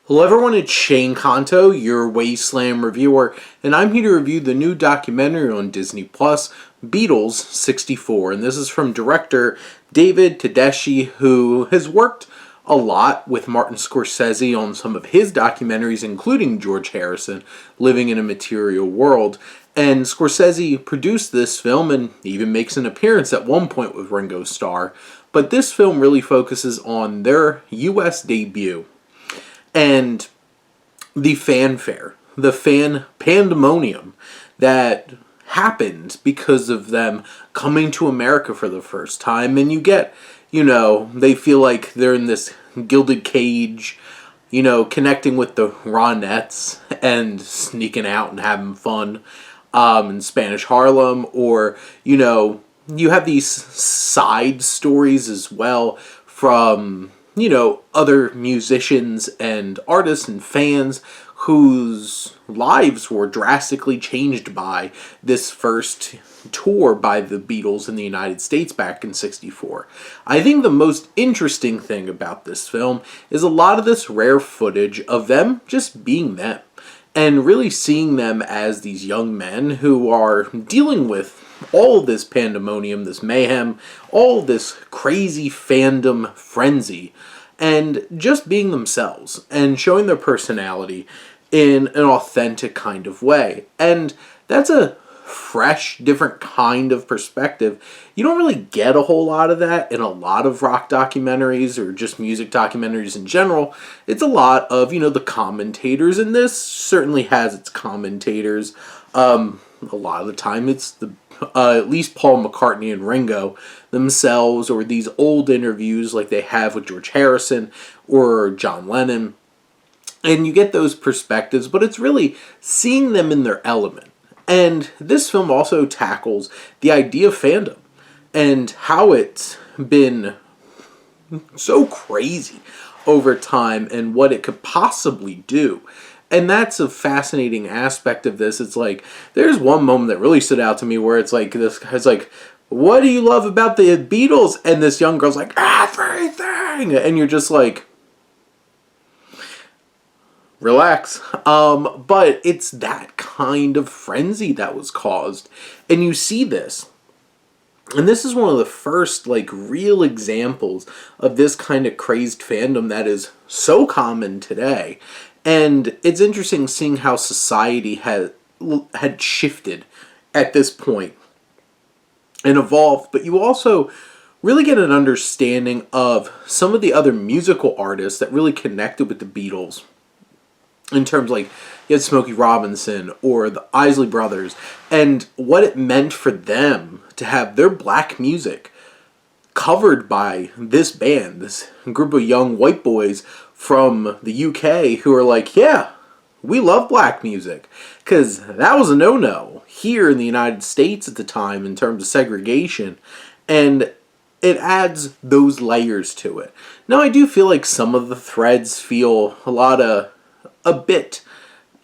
Hello everyone, it's Shane Kanto, your Wasteland reviewer, and I'm here to review the new documentary on Disney Plus, Beatles 64, and this is from director David Tedeschi, who has worked a lot with Martin Scorsese on some of his documentaries, including George Harrison, Living in a Material World, and Scorsese produced this film and even makes an appearance at one point with Ringo Starr, but this film really focuses on their US debut. And the fanfare, the fan pandemonium that happened because of them coming to America for the first time. And you get, they feel like they're in this gilded cage, connecting with the Ronettes and sneaking out and having fun in Spanish Harlem. Or, you have these side stories as well from other musicians and artists and fans whose lives were drastically changed by this first tour by the Beatles in the United States back in '64. I think the most interesting thing about this film is a lot of this rare footage of them just being them and really seeing them as these young men who are dealing with all this pandemonium, this mayhem, all this crazy fandom frenzy, and just being themselves and showing their personality in an authentic kind of way. And that's a fresh, different kind of perspective. You don't really get a whole lot of that in a lot of rock documentaries or just music documentaries in general. It's a lot of, the commentators, and this certainly has its commentators. A lot of the time it's the at least Paul McCartney and Ringo themselves, or these old interviews like they have with George Harrison or John Lennon. And you get those perspectives, but it's really seeing them in their element. And this film also tackles the idea of fandom and how it's been so crazy over time and what it could possibly do. And that's a fascinating aspect of this. It's like, there's one moment that really stood out to me where it's like, this guy's like, what do you love about the Beatles? And this young girl's like, everything! And you're just like, relax. But it's that kind of frenzy that was caused. And you see this. And this is one of the first, real examples of this kind of crazed fandom that is so common today. And it's interesting seeing how society had shifted at this point and evolved. But you also really get an understanding of some of the other musical artists that really connected with the Beatles. In terms you had Smokey Robinson or the Isley Brothers, and what it meant for them to have their black music covered by this band, this group of young white boys from the UK who are like, yeah, we love black music. Because that was a no-no here in the United States at the time in terms of segregation. And it adds those layers to it. Now, I do feel like some of the threads feel a bit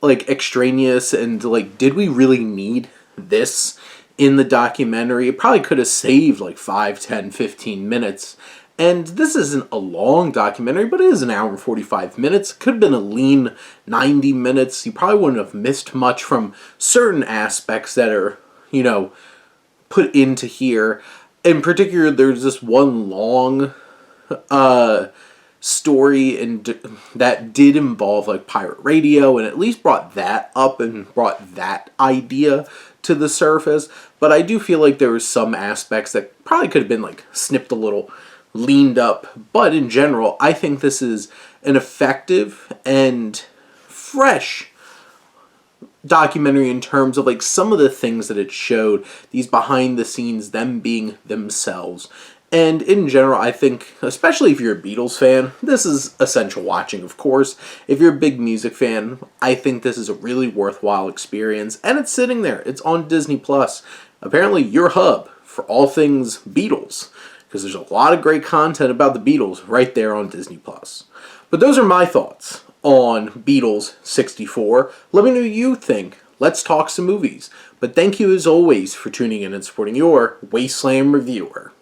extraneous and did we really need this in the documentary? It probably could have saved 5, 10, 15 minutes. And this isn't a long documentary, but it is an hour and 45 minutes. It could have been a lean 90 minutes. You probably wouldn't have missed much from certain aspects that are, put into here. In particular, there's this one long story and that did involve pirate radio, and at least brought that up and brought that idea to the surface. But I do feel like there were some aspects that probably could have been snipped a little, leaned up. But in general, I think this is an effective and fresh documentary in terms of some of the things that it showed, these behind the scenes, them being themselves. And in general, I think, especially if you're a Beatles fan, this is essential watching, of course. If you're a big music fan, I think this is a really worthwhile experience. And it's sitting there. It's on Disney Plus. Apparently, your hub for all things Beatles, because there's a lot of great content about the Beatles right there on Disney Plus. But those are my thoughts on Beatles 64. Let me know what you think. Let's talk some movies. But thank you as always for tuning in and supporting your Wasteland reviewer.